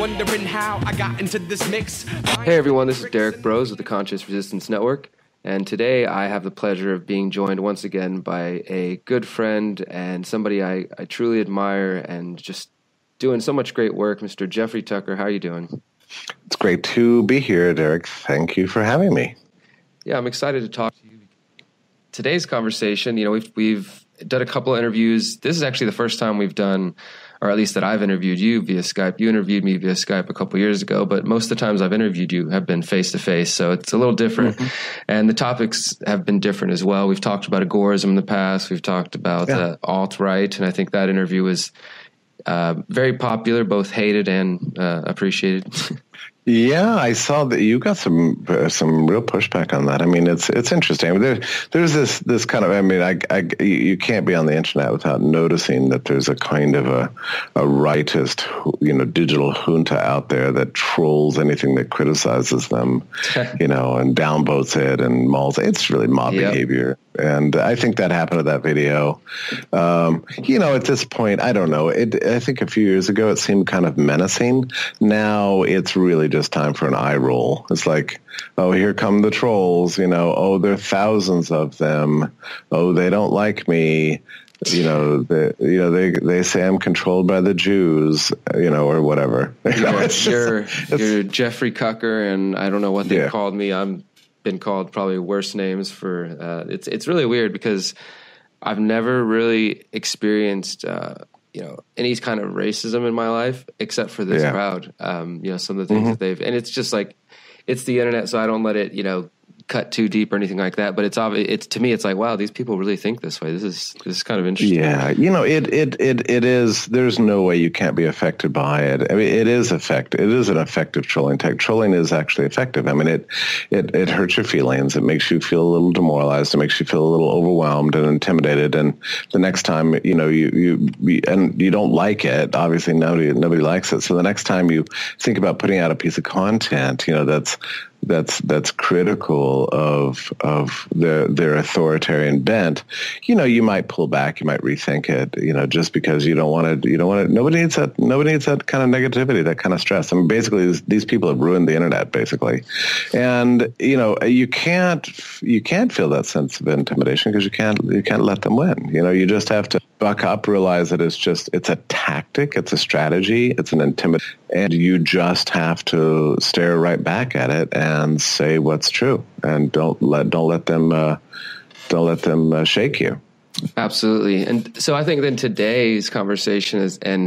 wondering how I got into this mix. Hey everyone, this is Derrick Broze with the Conscious Resistance Network, and today I have the pleasure of being joined once again by a good friend and somebody I truly admire and just doing so much great work, Mr. Jeffrey Tucker. How are you doing? It's great to be here, Derrick. Thank you for having me. Yeah, I'm excited to talk to you. Today's conversation, we've done a couple of interviews. This is actually the first time we've done, or at least that I've interviewed you via Skype. You interviewed me via Skype a couple of years ago, but most of the times I've interviewed you have been face-to-face, so it's a little different. Mm-hmm. And the topics have been different as well. We've talked about agorism in the past. We've talked about AltRight, and I think that interview was very popular, both hated and appreciated. Yeah, I saw that you got some real pushback on that. I mean, it's interesting. There's this kind of, I mean, you can't be on the internet without noticing that there's a kind of a rightist, digital junta out there that trolls anything that criticizes them, and downvotes it and mauls. It's really mob behavior. And I think that happened with that video. At this point, I don't know. I think a few years ago it seemed kind of menacing. Now it's really just time for an eye roll. It's like, oh, here come the trolls. Oh, there are thousands of them. Oh, they don't like me. They say I'm controlled by the Jews, or whatever. You're Jeffrey Tucker, and I don't know what they called me. I'm been called probably worse names for it's really weird because I've never really experienced any kind of racism in my life except for this crowd. Some of the things that they've, and it's just like, it's the internet, so I don't let it cut too deep or anything like that, but it's obvious. It's, to me, it's like, wow, these people really think this way. This is kind of interesting. Yeah, it is. There's no way you can't be affected by it. I mean, it is effective. It is an effective trolling tactic. Trolling is actually effective. I mean, it hurts your feelings. It makes you feel a little demoralized. It makes you feel a little overwhelmed and intimidated. And the next time, you don't like it. Obviously, nobody likes it. So the next time you think about putting out a piece of content, that's critical of their authoritarian bent, you might pull back, you might rethink it, just because you don't want to, nobody needs that kind of negativity, that kind of stress. I mean, basically these people have ruined the internet, basically. And, you can't feel that sense of intimidation because you can't let them win. You just have to buck up, realize that it's a tactic, it's a strategy, it's an intimidation, and you just have to stare right back at it and say what's true, and don't let them shake you. Absolutely. And so I think then today's conversation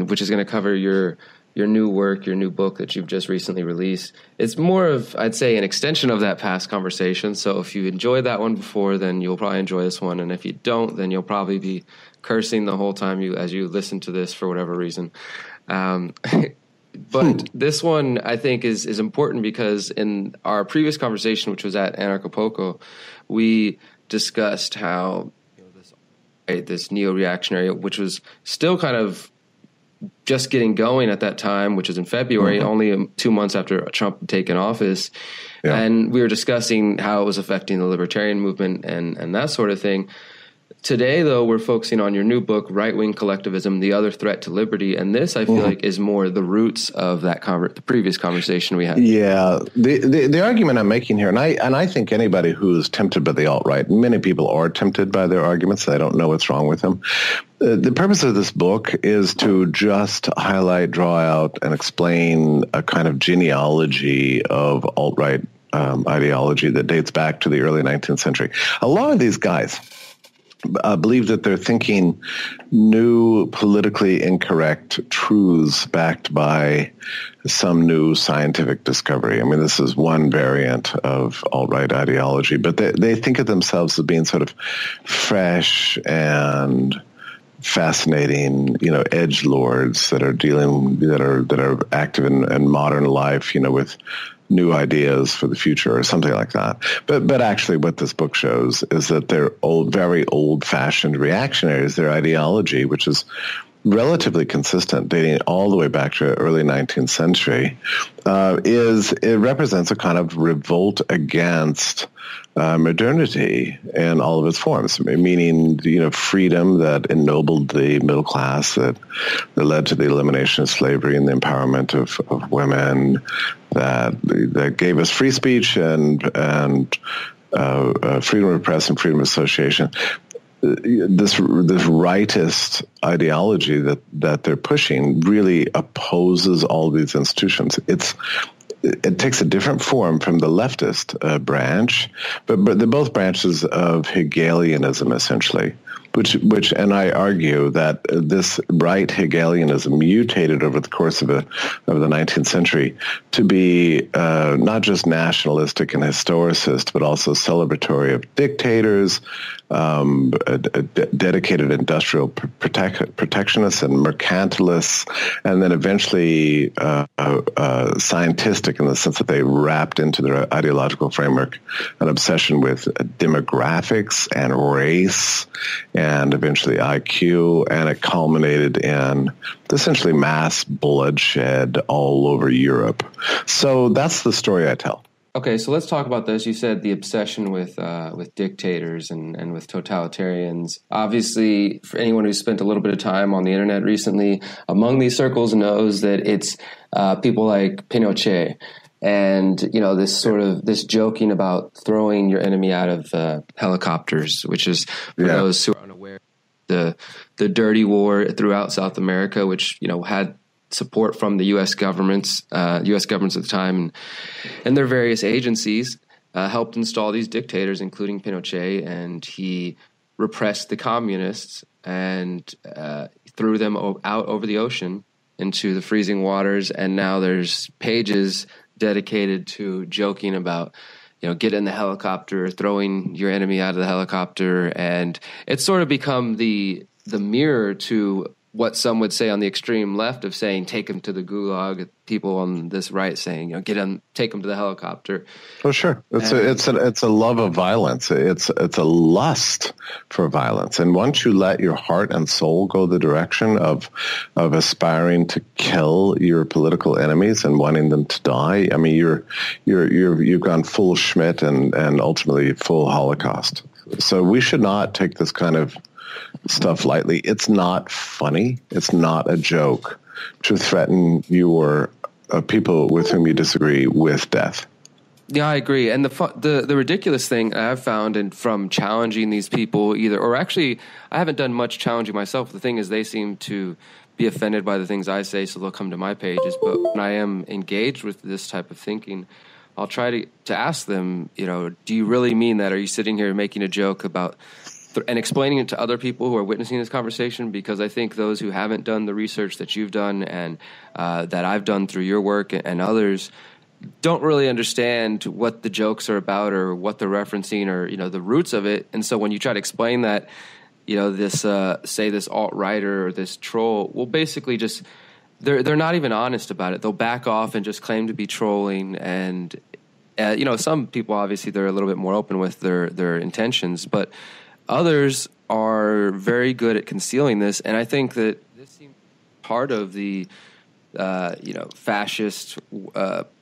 which is going to cover your new work, your new book that you've just recently released. It's more of, I'd say, an extension of that past conversation. So if you enjoyed that one before, then you'll probably enjoy this one. And if you don't, then you'll probably be cursing the whole time as you listen to this for whatever reason. But this one, I think, is important because in our previous conversation, which was at Anarchapulco, we discussed how this neo-reactionary, which was still kind of just getting going at that time, which was in February, only 2 months after Trump had taken office. Yeah. And we were discussing how it was affecting the libertarian movement and that sort of thing. Today, though, we're focusing on your new book, Right Wing Collectivism, The Other Threat to Liberty. And this, I feel like, is more the roots of that the previous conversation we had. Yeah. The argument I'm making here, and I think anybody who's tempted by the alt-right, many people are tempted by their arguments. They don't know what's wrong with them. The purpose of this book is to just highlight, draw out, and explain a kind of genealogy of alt-right ideology that dates back to the early 19th century. A lot of these guys believe that they're thinking new politically incorrect truths backed by some new scientific discovery. I mean, this is one variant of alt-right ideology, but they think of themselves as being sort of fresh and fascinating, edgelords that are active in modern life, with new ideas for the future or something like that. But actually what this book shows is that they're very old-fashioned reactionaries. Their ideology, which is relatively consistent, dating all the way back to early 19th century, it represents a kind of revolt against modernity in all of its forms, meaning, freedom that ennobled the middle class, that led to the elimination of slavery and the empowerment of women, that gave us free speech and freedom of press and freedom of association. This rightist ideology that they're pushing really opposes all these institutions. It takes a different form from the leftist branch, but they're both branches of Hegelianism, essentially. Which, and I argue that this right Hegelianism mutated over the course of the 19th century to be not just nationalistic and historicist, but also celebratory of dictators, dedicated industrial protectionists and mercantilists, and then eventually scientistic in the sense that they wrapped into their ideological framework an obsession with demographics and race and eventually IQ, and it culminated in essentially mass bloodshed all over Europe. So that's the story I tell. Okay, so let's talk about this. You said the obsession with dictators and with totalitarians. Obviously, for anyone who's spent a little bit of time on the internet recently, among these circles knows that it's people like Pinochet. And, this joking about throwing your enemy out of helicopters, which is for those who are unaware, the dirty war throughout South America, which, had support from the U.S. governments at the time and their various agencies, helped install these dictators, including Pinochet, and he repressed the communists and threw them out over the ocean into the freezing waters. And now there's pages dedicated to joking about, get in the helicopter, throwing your enemy out of the helicopter. And it's sort of become the mirror to what some would say on the extreme left of saying, take him to the gulag. People on this right saying, get him, take him to the helicopter. Oh, sure. It's a love of violence. It's a lust for violence. And once you let your heart and soul go the direction of aspiring to kill your political enemies and wanting them to die, I mean, you've gone full Schmidt and ultimately full Holocaust. So we should not take this kind of stuff lightly. It's not funny. It's not a joke to threaten your people with whom you disagree with death. Yeah, I agree. And the ridiculous thing I've found from challenging these people I haven't done much challenging myself. The thing is, they seem to be offended by the things I say, so they'll come to my pages. But when I am engaged with this type of thinking, I'll try to ask them, do you really mean that? Are you sitting here making a joke about and explaining it to other people who are witnessing this conversation? Because I think those who haven't done the research that you've done and that I've done through your work and others don't really understand what the jokes are about or what they're referencing or, the roots of it. And so when you try to explain that, this alt-right or this troll will basically just, they're not even honest about it. They'll back off and just claim to be trolling. And, some people, obviously, they're a little bit more open with their intentions, but others are very good at concealing this, and I think that this seems part of the, fascist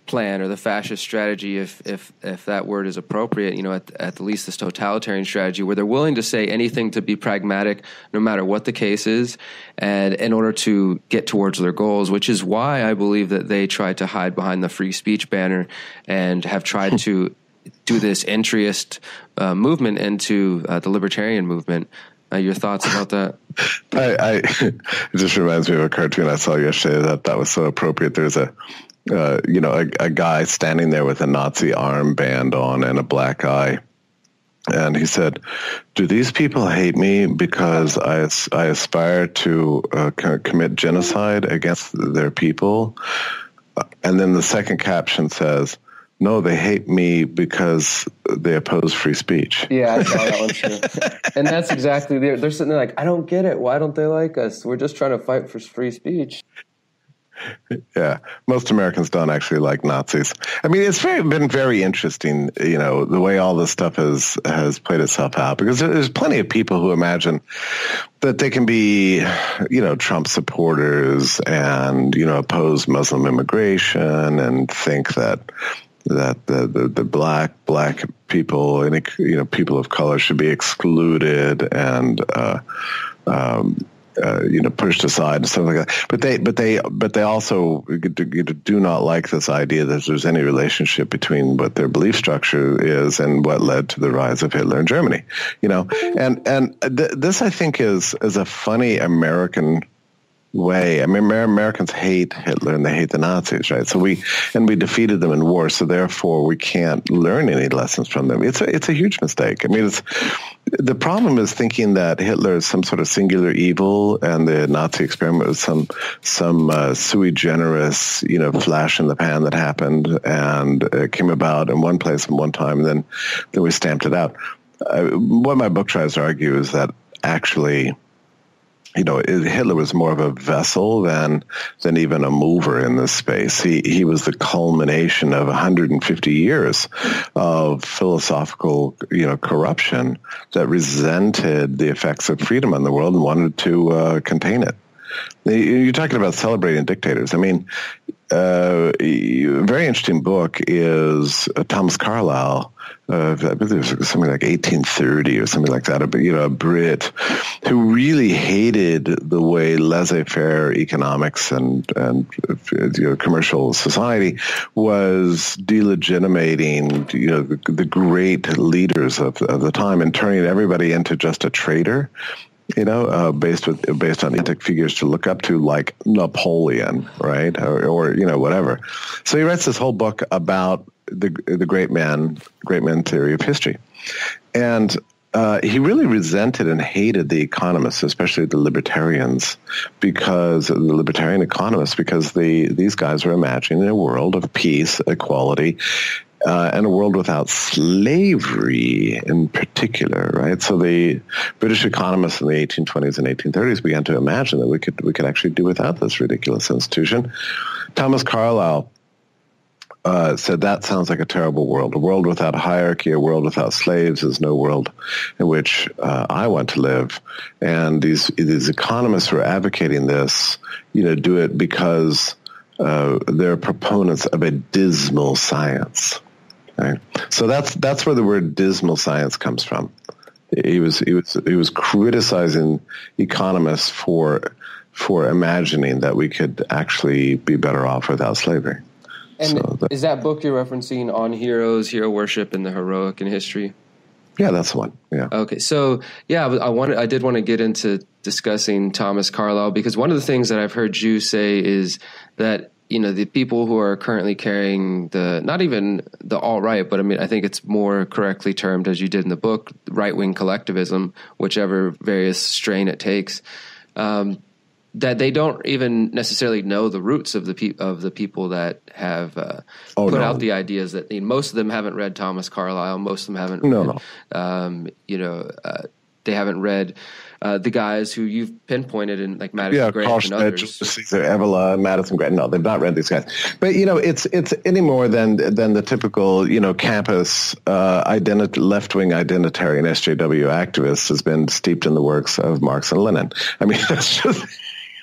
plan or the fascist strategy, if that word is appropriate. At the least, this totalitarian strategy, where they're willing to say anything to be pragmatic, no matter what the case is, and in order to get towards their goals. Which is why I believe that they tried to hide behind the free speech banner and have tried to do this entryist movement into the libertarian movement. Your thoughts about that? It just reminds me of a cartoon I saw yesterday that was so appropriate. There's a guy standing there with a Nazi armband on and a black eye. And he said, do these people hate me because I aspire to commit genocide against their people? And then the second caption says, no, they hate me because they oppose free speech. Yeah, I saw that one too. And that's exactly, they're sitting there like, I don't get it. Why don't they like us? We're just trying to fight for free speech. Yeah, most Americans don't actually like Nazis. I mean, it's been very interesting, the way all this stuff has played itself out, because there's plenty of people who imagine that they can be, Trump supporters and, oppose Muslim immigration and think that the black people and, people of color should be excluded and, pushed aside and stuff like that. But they also do not like this idea that there's any relationship between what their belief structure is and what led to the rise of Hitler in Germany. This I think is a funny American way. I mean, Americans hate Hitler and they hate the Nazis, right? So we defeated them in war, so therefore we can't learn any lessons from them. It's a huge mistake. I mean, the problem is thinking that Hitler is some sort of singular evil and the Nazi experiment was some sui generis, flash in the pan that happened and it came about in one place at one time, and then we stamped it out. What my book tries to argue is that actually, Hitler was more of a vessel than even a mover in this space. He was the culmination of 150 years of philosophical, corruption that resented the effects of freedom on the world and wanted to contain it. You're talking about celebrating dictators. I mean, a very interesting book is Thomas Carlyle. I believe it was something like 1830 or something like that. A Brit who really hated the way laissez-faire economics and commercial society was delegitimating the great leaders of the time and turning everybody into just a traitor. Based on authentic figures to look up to, like Napoleon, right, or whatever. So he writes this whole book about the great men theory of history, and he really resented and hated the economists, especially the libertarians, because the libertarian economists, because these guys were imagining a world of peace, equality. And a world without slavery in particular, right? So the British economists in the 1820s and 1830s began to imagine that we could actually do without this ridiculous institution. Thomas Carlyle said that sounds like a terrible world. A world without hierarchy, a world without slaves is no world in which I want to live. And these economists who are advocating this, do it because they're proponents of a dismal science. Right. So that's where the word dismal science comes from. He was criticizing economists for imagining that we could actually be better off without slavery. And is that book you're referencing On Heroes, Hero Worship, and the Heroic in History? Yeah, that's the one. Yeah. Okay. So yeah, I did want to get into discussing Thomas Carlyle, because one of the things that I've heard you say is that the people who are currently carrying not even the alt-right, but I mean, I think it's more correctly termed, as you did in the book, right wing collectivism, whichever various strain it takes, that they don't even necessarily know the roots of the people that have put out the ideas. That most of them haven't read Thomas Carlyle. Most of them haven't. They haven't read the guys who you've pinpointed in, like Madison Grant and others. Caesar, Evola, Madison Grant. No, they've not read these guys. But it's any more than the typical campus left-wing identitarian SJW activist has been steeped in the works of Marx and Lenin. I mean, that's just.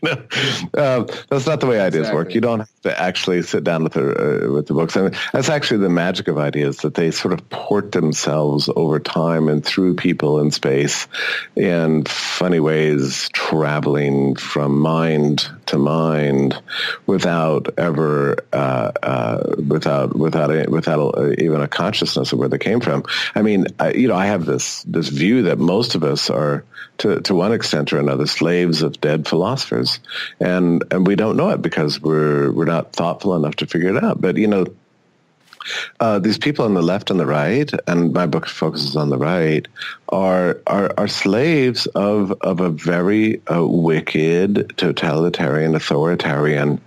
That's not the way ideas work. You don't have to actually sit down with the books. I mean, that's actually the magic of ideas, that they sort of port themselves over time and through people in space in funny ways, traveling from mind to mind without ever without even a consciousness of where they came from. I mean, I have this view that most of us are, to one extent or another, slaves of dead philosophers, and we don't know it because we're not thoughtful enough to figure it out. But these people on the left and the right, and my book focuses on the right, are slaves of a very wicked, totalitarian, authoritarian,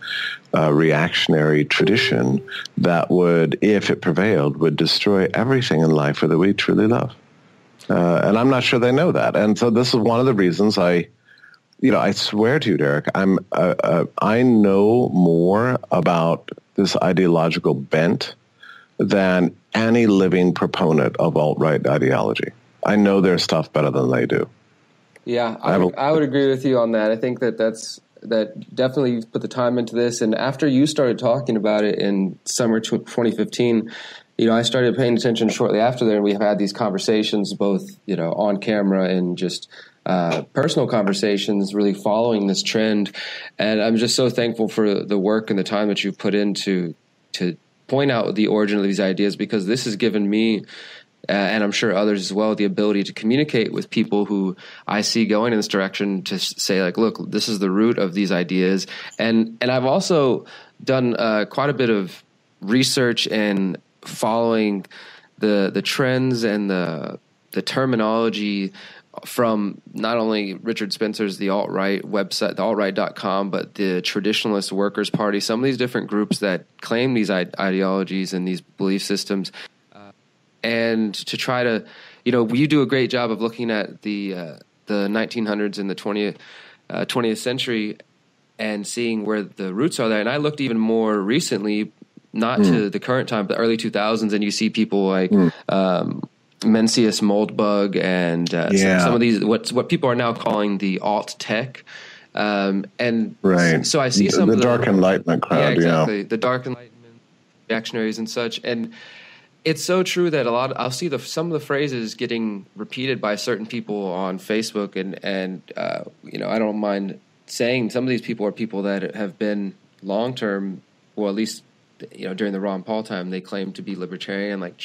reactionary tradition that would, if it prevailed, would destroy everything in life that we truly love. And I'm not sure they know that. And so this is one of the reasons I I swear to you, Derrick, I know more about this ideological bent than any living proponent of alt-right ideology. I know their stuff better than they do. Yeah, I would agree with you on that. I think that definitely you've put the time into this. And after you started talking about it in summer 2015, I started paying attention shortly after there, and we have had these conversations both, on camera and just personal conversations, really following this trend. And I'm just so thankful for the work and the time that you've put into to point out the origin of these ideas, because this has given me, and I'm sure others as well, the ability to communicate with people who I see going in this direction, to say, like, look, this is the root of these ideas. And I've also done quite a bit of research and following the trends and the terminology from not only Richard Spencer's The Alt-Right website, the altright.com, but the Traditionalist Workers' Party, some of these different groups that claim these ideologies and these belief systems, and to try to, you do a great job of looking at the 1900s and the 20th century and seeing where the roots are there. And I looked even more recently, not to the current time, but the early 2000s, and you see people like Mencius Moldbug and some of these what people are now calling the alt tech, and right. So I see some the of the dark enlightenment crowd, exactly, the dark enlightenment reactionaries and such. And it's so true that I'll see some of the phrases getting repeated by certain people on Facebook, and I don't mind saying some of these people are people that have been long term, or at least during the Ron Paul time, they claim to be libertarian, like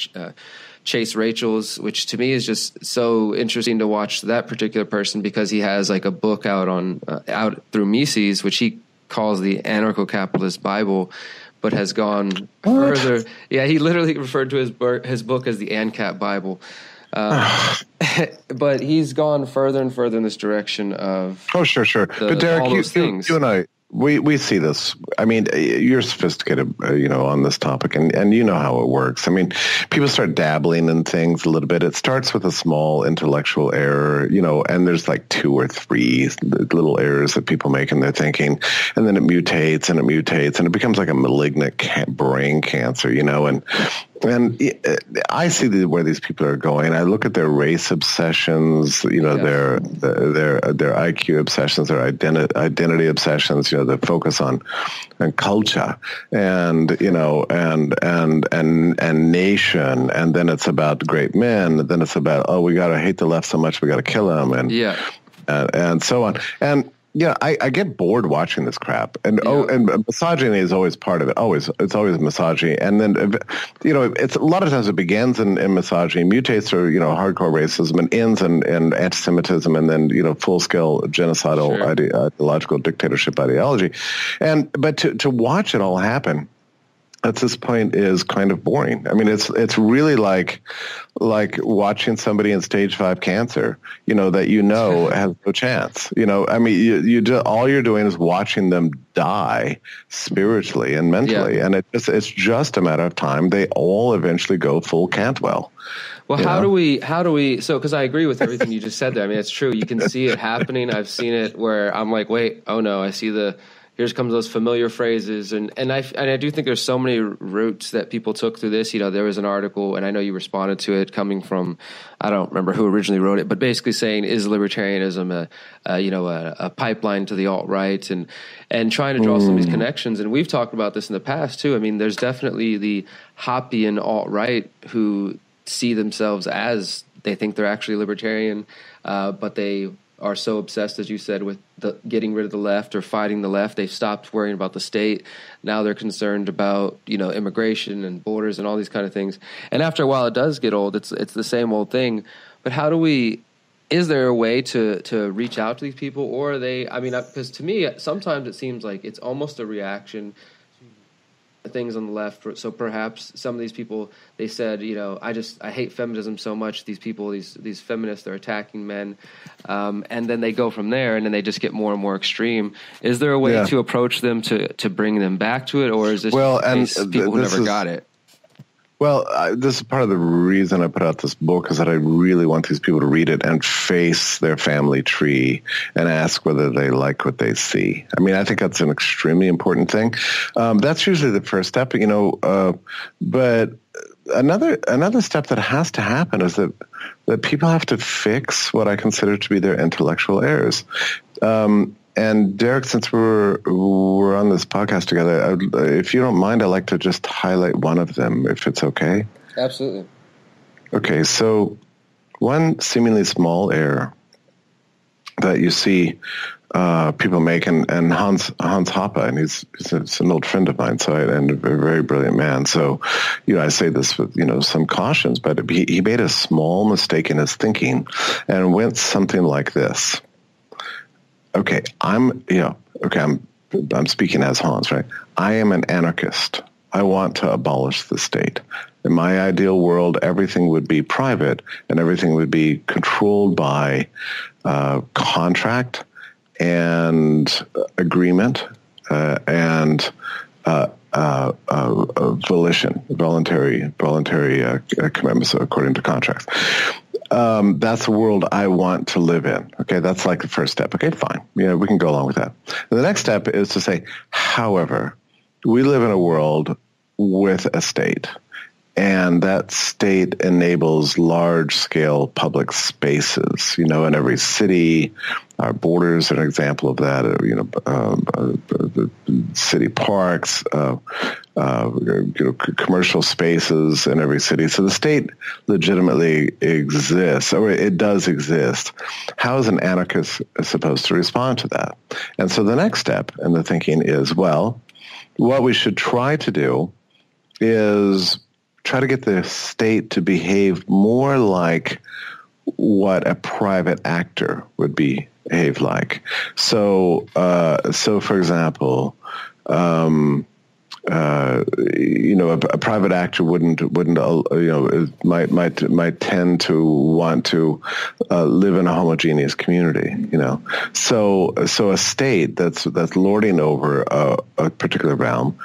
Chase Rachels, which to me is just so interesting to watch that particular person, because he has like a book out through Mises, which he calls the Anarcho-Capitalist Bible, but has gone further. Yeah, he literally referred to his book as the ANCAP Bible. But he's gone further and further in this direction of sure. But Derrick, you and I, we see this. I mean, you're sophisticated, on this topic, and you know how it works. I mean, people start dabbling in things a little bit. It starts with a small intellectual error, and there's like 2 or 3 little errors that people make in their thinking, and then it mutates and it becomes like a malignant brain cancer, and I see where these people are going. I look at their race obsessions, their IQ obsessions, their identity obsessions, the focus on culture and nation, and then it's about great men, and then it's about we got to hate the left so much we got to kill them, and so on. And I get bored watching this crap, and misogyny is always part of it. It's always misogyny, and then it's a lot of times it begins in misogyny, mutates to hardcore racism, and ends in anti-Semitism, and then full scale genocidal ideological dictatorship ideology, but to watch it all happen at this point is kind of boring. I mean, it's really like watching somebody in stage 5 cancer, that has no chance. I mean, all you're doing is watching them die spiritually and mentally, and it's just a matter of time. They all eventually go full Cantwell. Well, how do we? So, because I agree with everything you just said there. I mean, it's true. You can see it happening. I've seen it where I'm like, wait, oh no, I see here comes those familiar phrases, and I do think there's so many routes that people took through this. There was an article, and I know you responded to it, coming from, I don't remember who originally wrote it, but basically saying, is libertarianism a pipeline to the alt-right, and trying to draw some of these connections. And we've talked about this in the past too. I mean, there's definitely the Hoppian alt-right who see themselves as, they think they're actually libertarian, but they are so obsessed, as you said, with getting rid of the left or fighting the left. They've stopped worrying about the state. Now they're concerned about, immigration and borders and all these kind of things. And after a while, it does get old. It's the same old thing. But is there a way to reach out to these people? Or are they, because to me, sometimes it seems like it's almost a reaction to things on the left. So perhaps some of these people, they said, I hate feminism so much. These people, these feminists, they're attacking men. And then they go from there, and then they just get more and more extreme. Is there a way to approach them to bring them back to it? Or is this people who never got it? Well, this is part of the reason I put out this book, is that I really want these people to read it and face their family tree and ask whether they like what they see. I mean, I think that's an extremely important thing. That's usually the first step, but another step that has to happen is that people have to fix what I consider to be their intellectual errors. And Derrick, since we're on this podcast together, if you don't mind, I'd like to just highlight one of them, if it's okay. Absolutely. Okay, so one seemingly small error that you see people make, and Hans Hoppe, and he's an old friend of mine, and a very brilliant man. So, I say this with some cautions, but he made a small mistake in his thinking, and went something like this. Okay, I'm speaking as Hans, right? I am an anarchist. I want to abolish the state. In my ideal world, everything would be private and everything would be controlled by contract and agreement and volition, voluntary commitments according to contracts. That's the world I want to live in. Okay, that's like the first step. Okay, fine. We can go along with that. And the next step is to say, however, we live in a world with a state, and that state enables large-scale public spaces. In every city, our borders are an example of that. City parks, commercial spaces in every city. So the state legitimately exists, or it does exist. How is an anarchist supposed to respond to that? And so the next step in the thinking is, well, what we should try to do is try to get the state to behave more like what a private actor would behave like. So for example, a private actor might tend to want to live in a homogeneous community. So a state that's lording over a particular realm,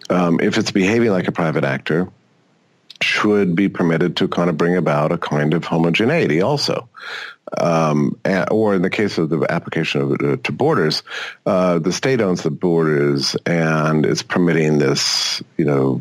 if it's behaving like a private actor, should be permitted to kind of bring about a kind of homogeneity also. Or in the case of the application of to borders, the state owns the borders and is permitting this,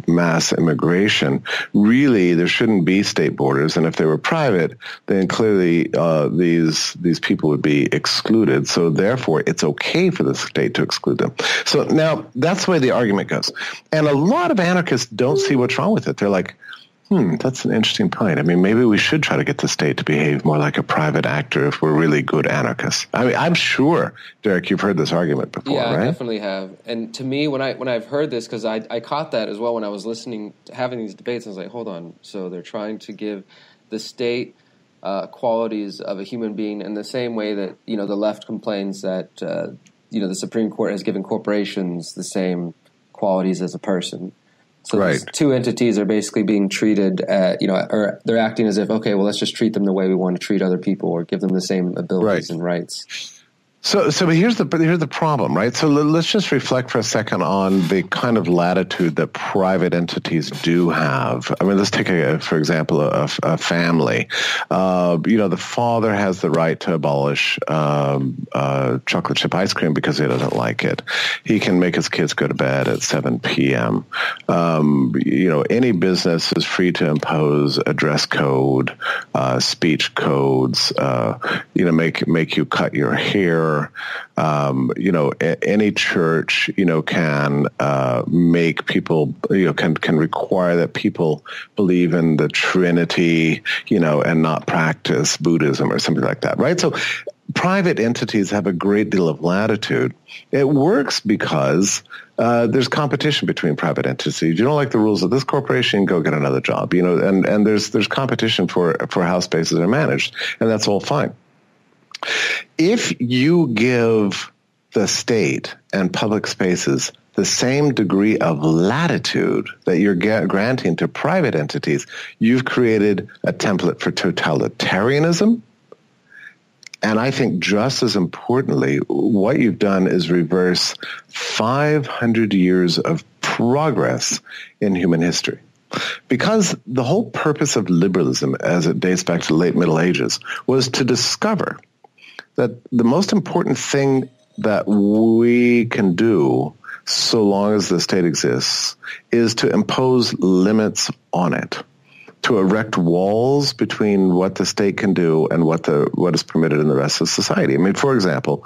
mass immigration. Really, there shouldn't be state borders, and if they were private, then clearly these people would be excluded. So therefore, it's okay for the state to exclude them. So now that's the way the argument goes, and a lot of anarchists don't see what's wrong with it. They're like, that's an interesting point. I mean, maybe we should try to get the state to behave more like a private actor if we're really good anarchists. I mean, I'm sure, Derrick, you've heard this argument before, right? Yeah, I definitely have. And to me, when I've heard this, because I caught that as well when I was listening to having these debates, I was like, hold on. So they're trying to give the state qualities of a human being in the same way that, the left complains that, the Supreme Court has given corporations the same qualities as a person. So right. These two entities are basically being treated, or they're acting as if, okay, well, let's just treat them the way we want to treat other people, or give them the same abilities and rights. So but here's the problem, right? So let's just reflect for a second on the kind of latitude that private entities do have. I mean, let's take for example, a family. The father has the right to abolish chocolate chip ice cream because he doesn't like it. He can make his kids go to bed at 7 p.m. Any business is free to impose a dress code, speech codes. Make you cut your hair. Any church, can make people, can require that people believe in the Trinity, and not practice Buddhism or something like that, right? So private entities have a great deal of latitude. It works because there's competition between private entities. You don't like the rules of this corporation, go get another job, and there's competition for how spaces are managed, and that's all fine. If you give the state and public spaces the same degree of latitude that you're granting to private entities, you've created a template for totalitarianism. And I think just as importantly, what you've done is reverse 500 years of progress in human history. Because the whole purpose of liberalism, as it dates back to the late Middle Ages, was to discover that the most important thing that we can do so long as the state exists is to impose limits on it, to erect walls between what the state can do and what is permitted in the rest of society. I mean, for example,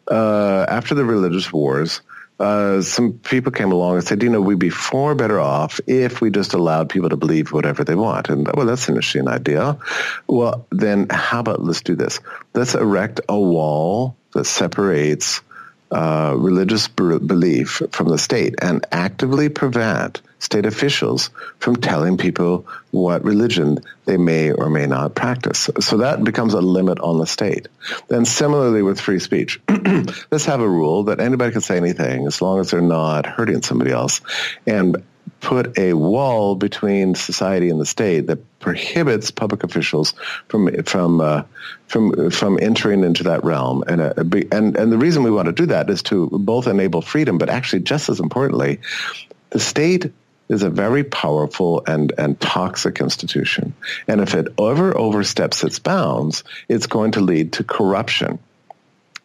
after the religious wars, some people came along and said, we'd be far better off if we just allowed people to believe whatever they want. And, well, that's an interesting idea. Well, then how about let's do this. Let's erect a wall that separates religious belief from the state and actively prevent state officials from telling people what religion they may or may not practice. So that becomes a limit on the state. Then similarly with free speech, let's have a rule that anybody can say anything as long as they're not hurting somebody else, and put a wall between society and the state that prohibits public officials from entering into that realm. And the reason we want to do that is to both enable freedom, but actually just as importantly, the state is a very powerful and toxic institution. And if it ever oversteps its bounds, it's going to lead to corruption,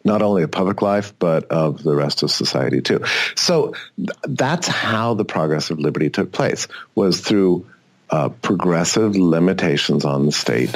not only of public life, but of the rest of society too. So that's how the progress of liberty took place, was through progressive limitations on the state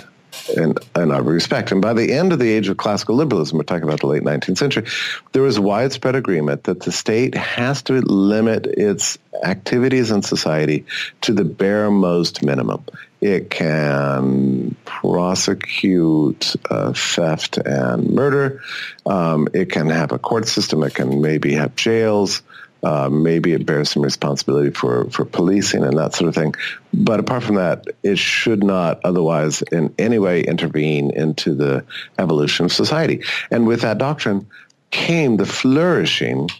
in every respect. And by the end of the age of classical liberalism, we're talking about the late 19th century, there was widespread agreement that the state has to limit its activities in society to the bare most minimum. It can prosecute theft and murder. It can have a court system. It can maybe have jails. Maybe it bears some responsibility for policing and that sort of thing. But apart from that, it should not otherwise in any way intervene into the evolution of society. And with that doctrine came the flourishing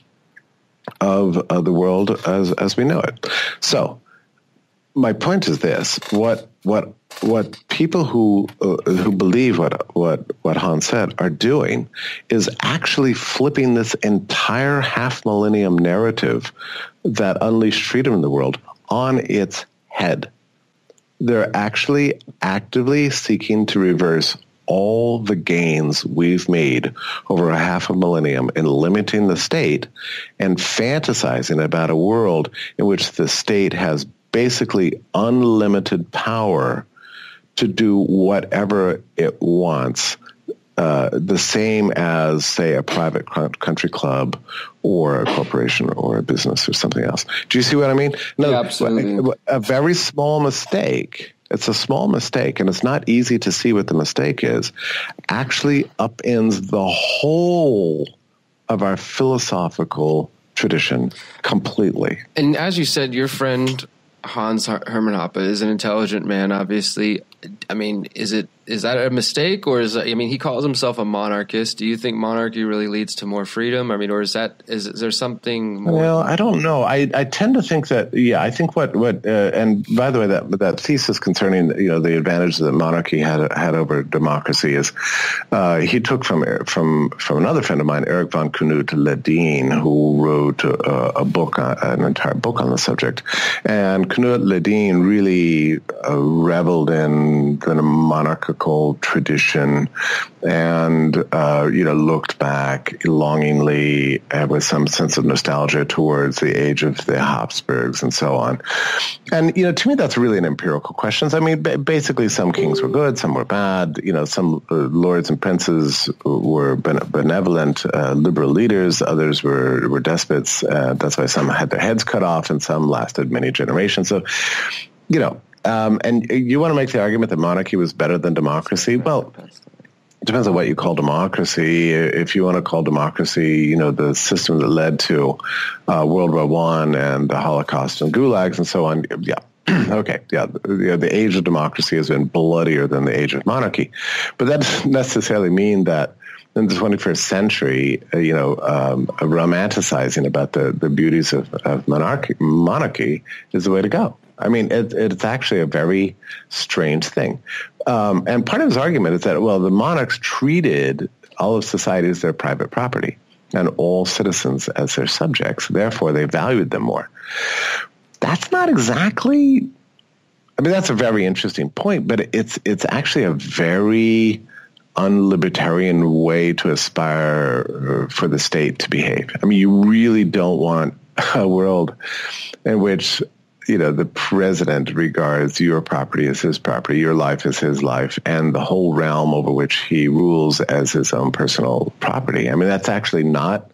of the world as we know it. So my point is this: what people who believe what Hans said are doing is actually flipping this entire half millennium narrative that unleashed freedom in the world on its head. They're actually actively seeking to reverse all the gains we've made over a half a millennium in limiting the state and fantasizing about a world in which the state has basically unlimited power to do whatever it wants, the same as, say, a private country club or a corporation or a business or something else. Do you see what I mean? No, yeah, absolutely. A very small mistake, it's a small mistake, and it's not easy to see what the mistake is, actually upends the whole of our philosophical tradition completely. And as you said, your friend Hans Hermann Hoppe is an intelligent man, obviously. I mean, is that a mistake, or he calls himself a monarchist. Do you think monarchy really leads to more freedom? I mean, or is there something more? Well, I don't know. I tend to think that, I think what and by the way, that thesis concerning, the advantage that monarchy had over democracy is, he took from another friend of mine, Eric von Knut-Ledeen, who wrote an entire book on the subject. And Knut-Ledeen really reveled in the monarchical tradition and, looked back longingly with some sense of nostalgia towards the age of the Habsburgs and so on. And, to me, that's really an empirical question. I mean, basically some kings were good, some were bad. Some lords and princes were benevolent, liberal leaders. Others were despots. That's why some had their heads cut off and some lasted many generations. So, and you want to make the argument that monarchy was better than democracy? Well, it depends on what you call democracy. If you want to call democracy, the system that led to World War I and the Holocaust and gulags and so on, yeah. Okay, yeah, the age of democracy has been bloodier than the age of monarchy. But that doesn't necessarily mean that in the 21st century, romanticizing about the beauties of monarchy is the way to go. I mean, it's actually a very strange thing. And part of his argument is that, the monarchs treated all of society as their private property and all citizens as their subjects. Therefore, they valued them more. That's not exactly I mean, that's a very interesting point, but it's actually a very unlibertarian way to aspire for the state to behave. I mean, you really don't want a world in which, the president regards your property as his property, your life as his life, and the whole realm over which he rules as his own personal property. I mean, that's actually not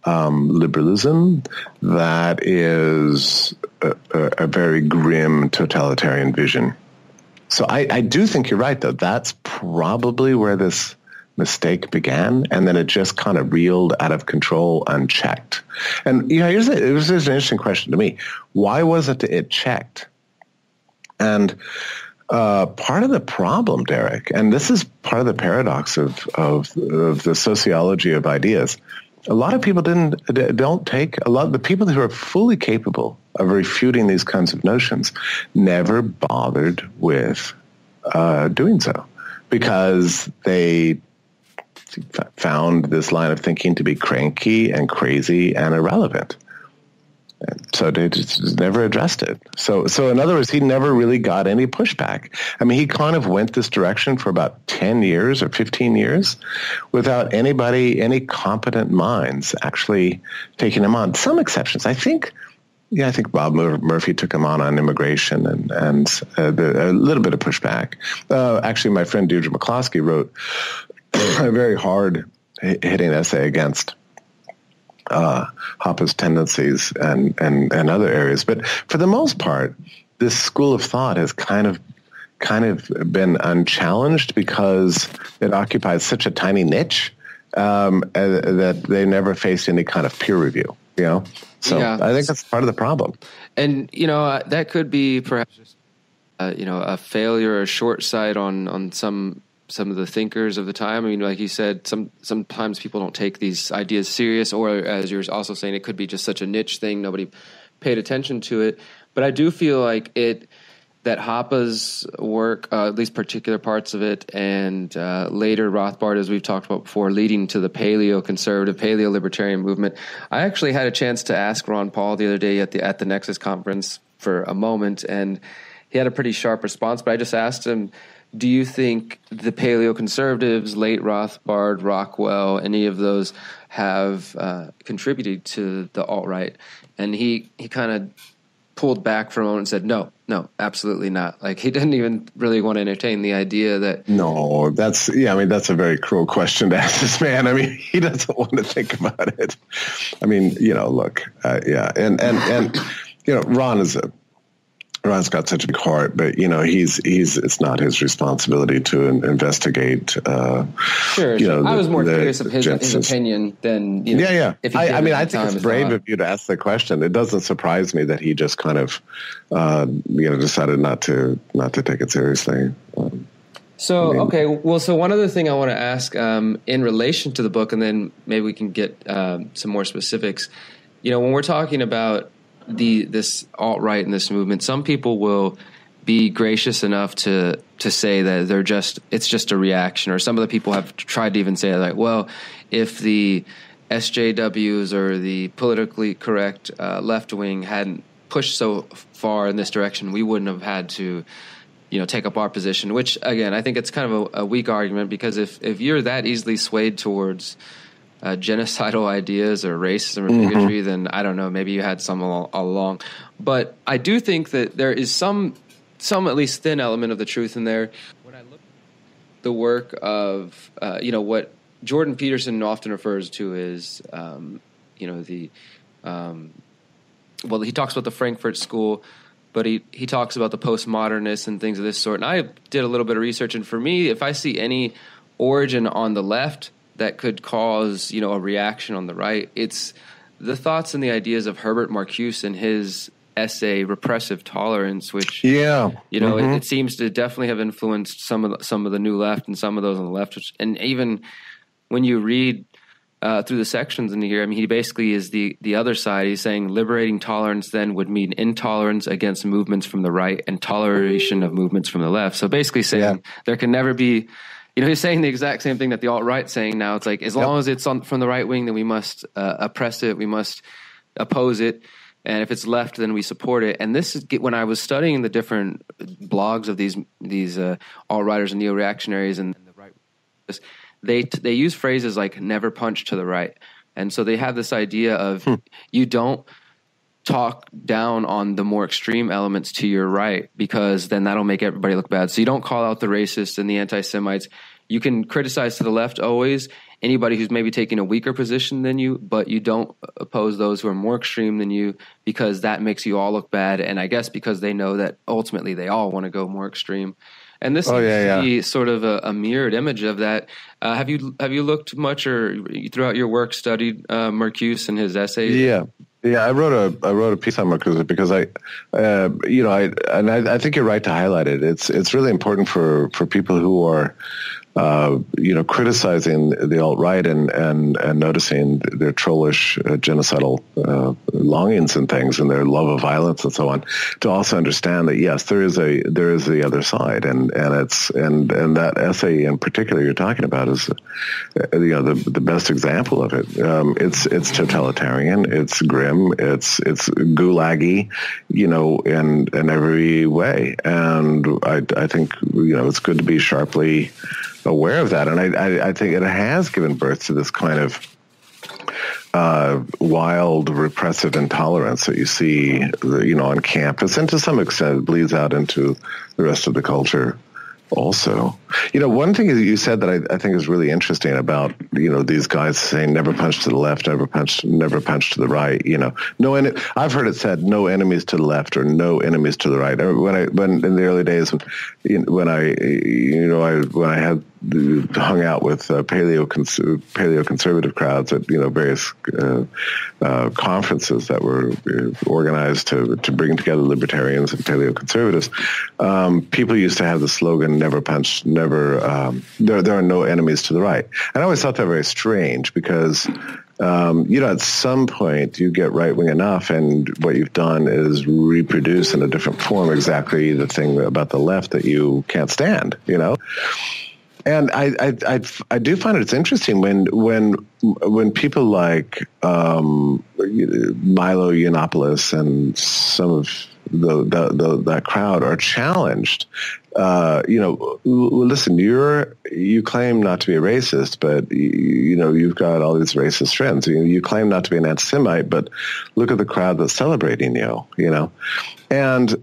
liberalism. That is a very grim totalitarian vision. So I do think you're right, though. That's probably where this mistake began, and then it just kind of reeled out of control unchecked. And here's an interesting question to me: why wasn't it checked? And part of the problem, Derrick, and this is part of the paradox of the sociology of ideas. A lot of people the people who are fully capable of refuting these kinds of notions never bothered with doing so, because they found this line of thinking to be cranky and crazy and irrelevant. And so they just never addressed it. So in other words, he never really got any pushback. I mean, he kind of went this direction for about 10 years or 15 years without any competent minds actually taking him on. Some exceptions. I think Bob Murphy took him on immigration and a little bit of pushback. Actually, my friend Deirdre McCloskey wrote a very hard-hitting essay against Hoppe's tendencies and other areas. But for the most part, this school of thought has kind of been unchallenged because it occupies such a tiny niche that they never faced any kind of peer review. So yeah, I think that's part of the problem. And that could be perhaps just a failure or short sight on some of the thinkers of the time. I mean, like you said, sometimes people don't take these ideas serious, or as you're also saying, it could be just such a niche thing, nobody paid attention to it. But I do feel like that Hoppe's work, at least particular parts of it, and later Rothbard, as we've talked about before, leading to the paleo-conservative, paleo-libertarian movement. I actually had a chance to ask Ron Paul the other day at the Nexus conference for a moment, and he had a pretty sharp response, but I just asked him, do you think the paleo-conservatives, late Rothbard, Rockwell, any of those have contributed to the alt-right? And he kind of pulled back for a moment and said, no, absolutely not. Like, he didn't even really want to entertain the idea that... No, that's a very cruel question to ask this man. I mean, he doesn't want to think about it. I mean, look, yeah. And Ron's got such a big heart, but it's not his responsibility to investigate. Sure. I was more curious of his opinion than Yeah. I think it's brave of you to ask the question. It doesn't surprise me that he just kind of decided not to take it seriously. So one other thing I want to ask in relation to the book, and then maybe we can get some more specifics. When we're talking about this alt-right and this movement, some people will be gracious enough to say that it's just a reaction, or some of the people have tried to even say like, well, if the SJWs or the politically correct left wing hadn't pushed so far in this direction, we wouldn't have had to take up our position, which again, I think it's kind of a weak argument, because if you're that easily swayed towards genocidal ideas or racism or bigotry, then I don't know, maybe you had some all along. But I do think that there is some at least thin element of the truth in there. When I look at the work of, what Jordan Peterson often refers to as, he talks about the Frankfurt School, but he talks about the postmodernists and things of this sort. And I did a little bit of research, and for me, if I see any origin on the left that could cause, a reaction on the right, it's the thoughts and the ideas of Herbert Marcuse and his essay "Repressive Tolerance," which it seems to definitely have influenced some of the new left and some of those on the left. And even when you read through the sections in here, I mean, he basically is the other side. He's saying liberating tolerance then would mean intolerance against movements from the right and toleration of movements from the left. So basically saying there can never be. He's saying the exact same thing that the alt-right's saying now. It's like, as long as it's from the right wing, then we must oppress it, we must oppose it. And if it's left, then we support it. And this is when I was studying the different blogs of these alt-righters and neo-reactionaries and the right, they use phrases like "never punch to the right," and so they have this idea of you don't talk down on the more extreme elements to your right, because then that'll make everybody look bad. So you don't call out the racists and the anti-Semites. You can criticize to the left always anybody who's maybe taking a weaker position than you, but you don't oppose those who are more extreme than you, because that makes you all look bad. And I guess because they know that ultimately they all want to go more extreme. And this is sort of a mirrored image of that. Have you looked much or throughout your work studied Marcuse and his essays? Yeah, I wrote a piece on Marcuse because I think you're right to highlight it. It's really important for people who are criticizing the alt-right and noticing their trollish genocidal longings and things and their love of violence and so on, to also understand that yes, there is the other side, and that essay in particular you're talking about is the best example of it. It's totalitarian, it's grim, it's gulaggy, in every way, and I think it's good to be sharply aware of that. And I think it has given birth to this kind of wild, repressive intolerance that you see, on campus, and to some extent it bleeds out into the rest of the culture also. One thing you said that I think is really interesting about, these guys saying never punch to the left, never punch to the right, I've heard it said no enemies to the left or no enemies to the right. When in the early days when I had hung out with paleo-conservative crowds at various conferences that were organized to bring together libertarians and paleo-conservatives, people used to have the slogan "Never punch, never." There are no enemies to the right, and I always thought that very strange because at some point you get right-wing enough, and what you've done is reproduce in a different form exactly the thing about the left that you can't stand. And I do find it's interesting when people like Milo Yiannopoulos and some of that crowd are challenged. Listen, you claim not to be a racist, but you've got all these racist friends. You claim not to be an anti-Semite, but look at the crowd that's celebrating you. And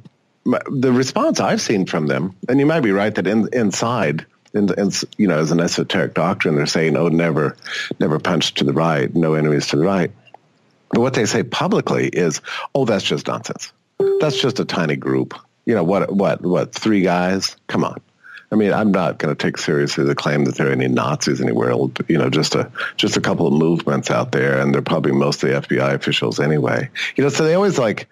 the response I've seen from them, and you might be right that inside. As an esoteric doctrine, they're saying, "Oh, never punch to the right, no enemies to the right." But what they say publicly is, "Oh, that's just nonsense. That's just a tiny group. What? 3 guys? Come on." I mean, I'm not going to take seriously the claim that there are any Nazis anywhere. Just a couple of movements out there, and they're probably mostly FBI officials anyway. So they always they're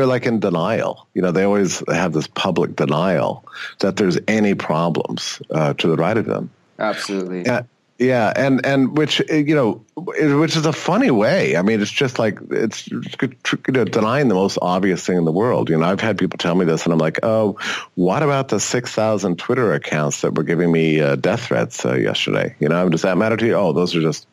in denial. They always have this public denial that there's any problems to the right of them. Absolutely. Yeah, and which is a funny way. I mean, it's just it's denying the most obvious thing in the world. I've had people tell me this, and I'm like, "Oh, what about the 6,000 Twitter accounts that were giving me death threats yesterday? Does that matter to you? Oh, those are just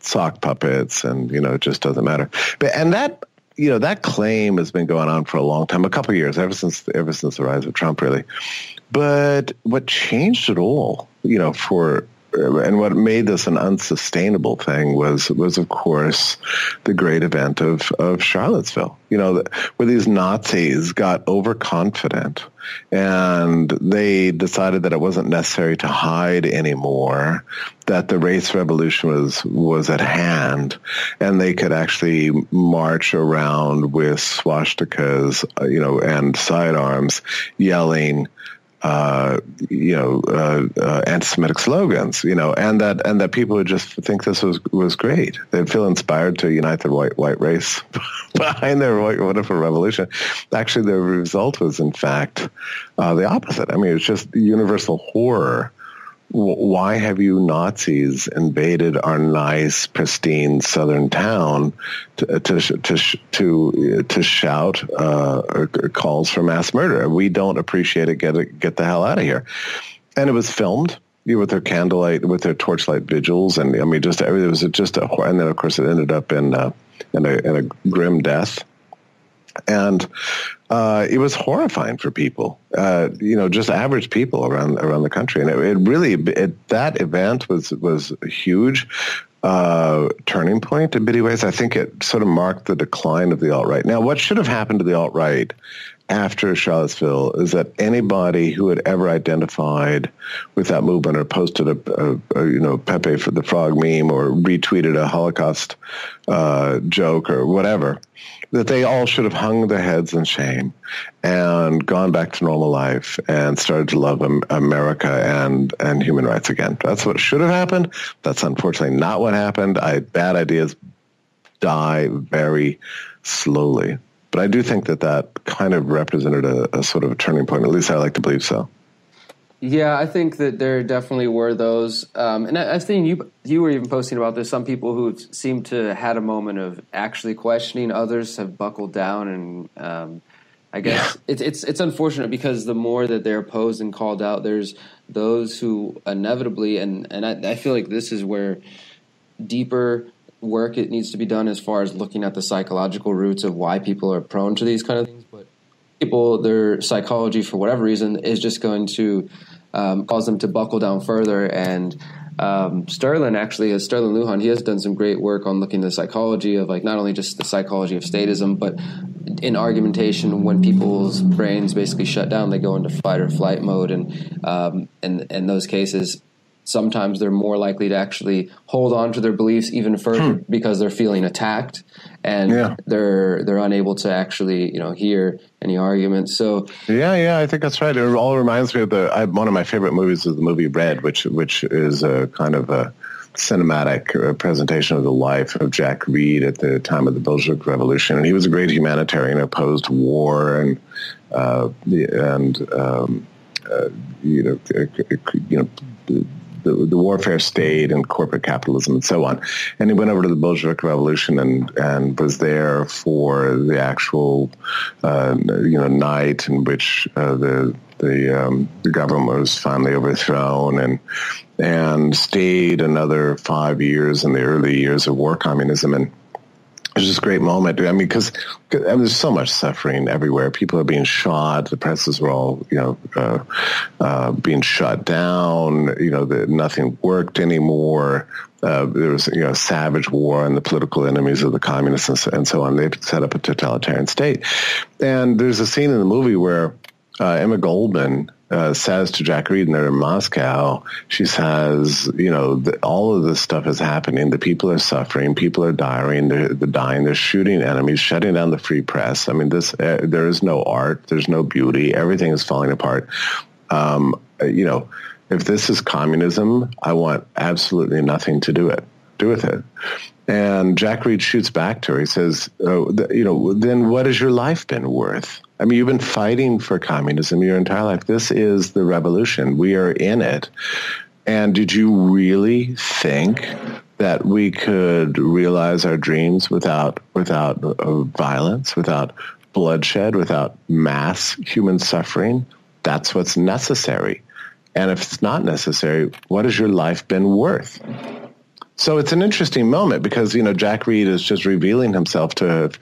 sock puppets, and it just doesn't matter." And that that claim has been going on for a long time, a couple of years, ever since the rise of Trump, really. But what changed it all, and what made this an unsustainable thing was of course the great event of Charlottesville, where these Nazis got overconfident and they decided that it wasn't necessary to hide anymore, that the race revolution was at hand, and they could actually march around with swastikas, and sidearms, yelling anti-Semitic slogans, and that people would just think this was great. They'd feel inspired to unite the white race behind their wonderful revolution. Actually, the result was, in fact, the opposite. I mean, it's just universal horror. Why have you Nazis invaded our nice, pristine southern town to shout calls for mass murder? We don't appreciate it. Get the hell out of here. And it was filmed with their candlelight, with their torchlight vigils, and I mean, it was just a horror. And then, of course, it ended up in a grim death. And it was horrifying for people, just average people around the country. And that event was a huge turning point in many ways. I think it sort of marked the decline of the alt-right. Now, what should have happened to the alt-right after Charlottesville is that anybody who had ever identified with that movement or posted a Pepe for the Frog meme or retweeted a Holocaust joke or whatever, that they all should have hung their heads in shame and gone back to normal life and started to love America and human rights again. That's what should have happened. That's unfortunately not what happened. Bad ideas die very slowly. But I do think that kind of represented a sort of a turning point. At least I like to believe so. Yeah, I think that there definitely were those. And I've seen you were even posting about this. Some people who seem to had a moment of actually questioning. Others have buckled down. And I guess it's unfortunate because the more that they're opposed and called out, there's those who inevitably, and I feel like this is where deeper work it needs to be done as far as looking at the psychological roots of why people are prone to these kind of things. But people, their psychology, for whatever reason, is just going to cause them to buckle down further. And Sterling Lujan, he has done some great work on looking at the psychology of like not only just the psychology of statism, but in argumentation, when people's brains basically shut down, they go into fight or flight mode. And in those cases, sometimes they're more likely to actually hold on to their beliefs even further because they're feeling attacked and they're unable to actually, hear any arguments. So I think that's right. It all reminds me of one of my favorite movies is the movie Red, which is a kind of a cinematic presentation of the life of Jack Reed at the time of the Bolshevik Revolution. And he was a great humanitarian, opposed war and the warfare state and corporate capitalism and so on. And he went over to the Bolshevik Revolution and was there for the actual, night in which the government was finally overthrown and stayed another 5 years in the early years of war communism. And it was just a great moment. I mean, because there's so much suffering everywhere. People are being shot. The presses were all, being shut down. Nothing worked anymore. There was, a savage war on the political enemies of the communists and so on. They set up a totalitarian state. And there's a scene in the movie where Emma Goldman says to Jack Reed, and they're in Moscow, she says, all of this stuff is happening. The people are suffering. People are dying. They're dying. They're shooting enemies, shutting down the free press. I mean, there is no art. There's no beauty. Everything is falling apart. If this is communism, I want absolutely nothing to do with it. And Jack Reed shoots back to her. He says, then what has your life been worth? I mean, you've been fighting for communism your entire life. This is the revolution. We are in it. And did you really think that we could realize our dreams without violence, without bloodshed, without mass human suffering? That's what's necessary. And if it's not necessary, what has your life been worth? So it's an interesting moment because, Jack Reed is just revealing himself to have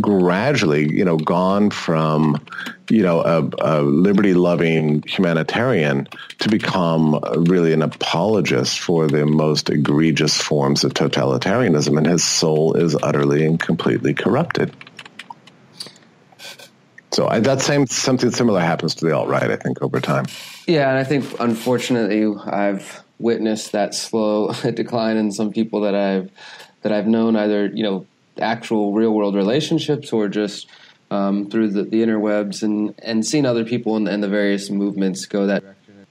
gradually, gone from, a liberty-loving humanitarian to become really an apologist for the most egregious forms of totalitarianism, and his soul is utterly and completely corrupted. So something similar happens to the alt-right, I think, over time. Yeah, and I think, unfortunately, I've witnessed that slow decline in some people that I've known, either actual real world relationships or just through the interwebs and seen other people in the various movements go that direction.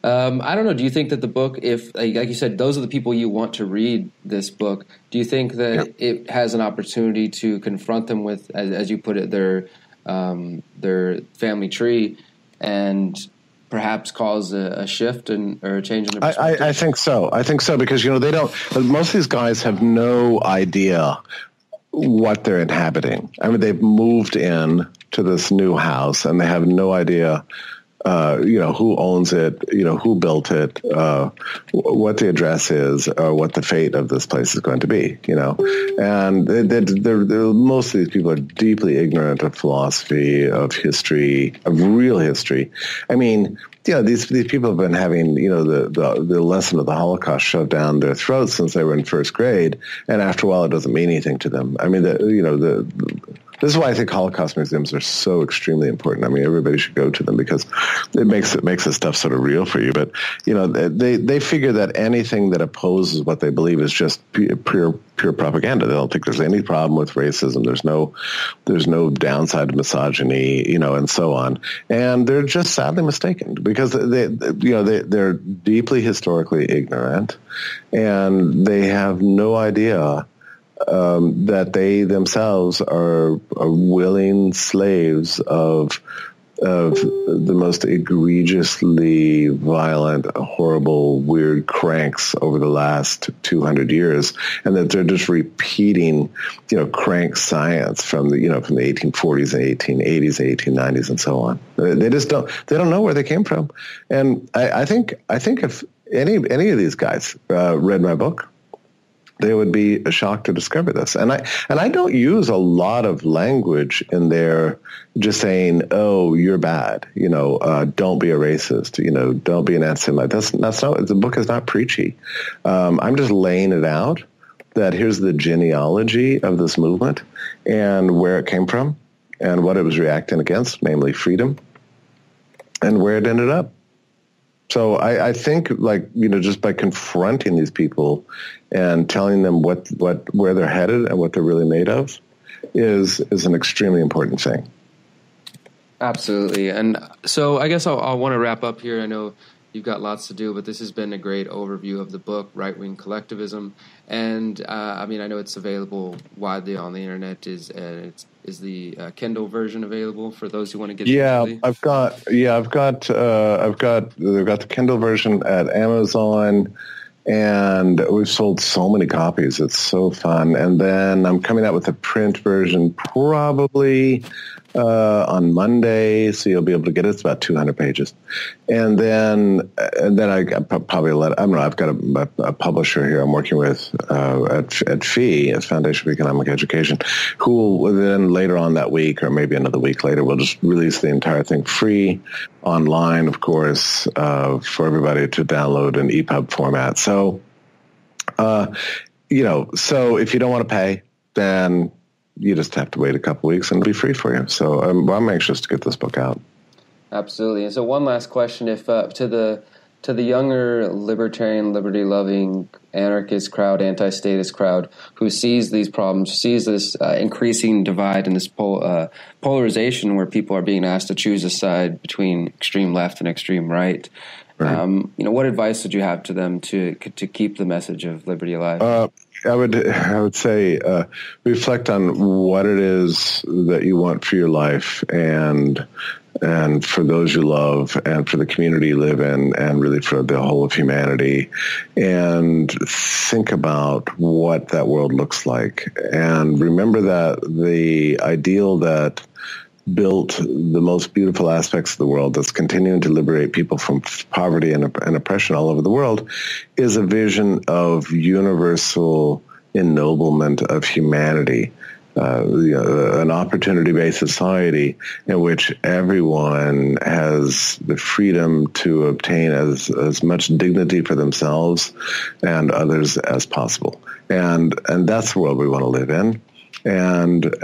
I don't know. Do you think that the book, if like you said, those are the people you want to read this book, do you think that it has an opportunity to confront them with, as you put it, their family tree and perhaps cause a shift or a change in their perspective? I think so. Because, they don't, most of these guys have no idea what they're inhabiting. I mean, they've moved in to this new house and they have no idea who owns it, who built it, what the address is, or what the fate of this place is going to be, And most of these people are deeply ignorant of philosophy, of history, of real history. I mean, these people have been having, the lesson of the Holocaust shoved down their throats since they were in first grade, and after a while, it doesn't mean anything to them. I mean, this is why I think Holocaust museums are so extremely important. I mean, everybody should go to them because it makes this stuff sort of real for you. But they figure that anything that opposes what they believe is just pure propaganda. They don't think there's any problem with racism. There's no downside to misogyny, and so on. And they're just sadly mistaken because they're deeply historically ignorant, and they have no idea that they themselves are willing slaves of the most egregiously violent, horrible, weird cranks over the last 200 years, and that they're just repeating, crank science from the 1840s and 1880s, 1890s, and so on. They don't know where they came from, and I think if any of these guys read my book, they would be shocked to discover this. And I don't use a lot of language in there just saying, oh, you're bad, don't be a racist, don't be an anti-Semite. That's not, the book is not preachy. I'm just laying it out that here's the genealogy of this movement and where it came from and what it was reacting against, namely freedom, and where it ended up. So I think, just by confronting these people and telling them where they're headed and what they're really made of is an extremely important thing. Absolutely. And so I guess I'll want to wrap up here. I know you've got lots to do, but this has been a great overview of the book, Right Wing Collectivism. And I know it's available widely on the internet. Is the Kindle version available for those who want to get it? Yeah, I've got the Kindle version at Amazon, and we've sold so many copies. It's so fun. And then I'm coming out with a print version probably on Monday, so you'll be able to get it. It's about 200 pages. And then I probably I've got a publisher here I'm working with at FEE, at Foundation for Economic Education, who will then later on that week, or maybe another week later, will just release the entire thing free online, of course, for everybody to download in EPUB format. So, so if you don't want to pay, then you just have to wait a couple weeks and it'll be free for you. So I'm anxious to get this book out. Absolutely. And so one last question, if to the younger libertarian, liberty-loving, anarchist crowd, anti-statist crowd who sees these problems, sees this increasing divide and this polarization where people are being asked to choose a side between extreme left and extreme right, what advice would you have to them to keep the message of liberty alive? I would say reflect on what it is that you want for your life and for those you love and for the community you live in and really for the whole of humanity, and think about what that world looks like. And remember that the ideal that built the most beautiful aspects of the world, that's continuing to liberate people from poverty and oppression all over the world, is a vision of universal ennoblement of humanity, an opportunity-based society in which everyone has the freedom to obtain as much dignity for themselves and others as possible. And that's the world we want to live in. And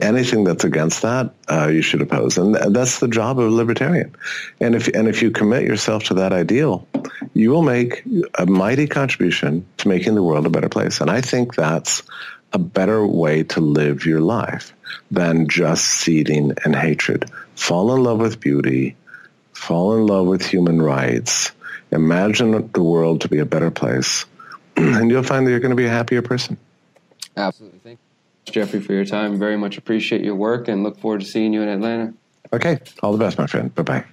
anything that's against that, you should oppose. And that's the job of a libertarian. And if you commit yourself to that ideal, you will make a mighty contribution to making the world a better place. And I think that's a better way to live your life than just seething in hatred. Fall in love with beauty. Fall in love with human rights. Imagine the world to be a better place. And you'll find that you're going to be a happier person. Absolutely. Thank you, Jeffrey, for your time. Very much appreciate your work and look forward to seeing you in Atlanta. Okay. All the best, my friend. Bye-bye.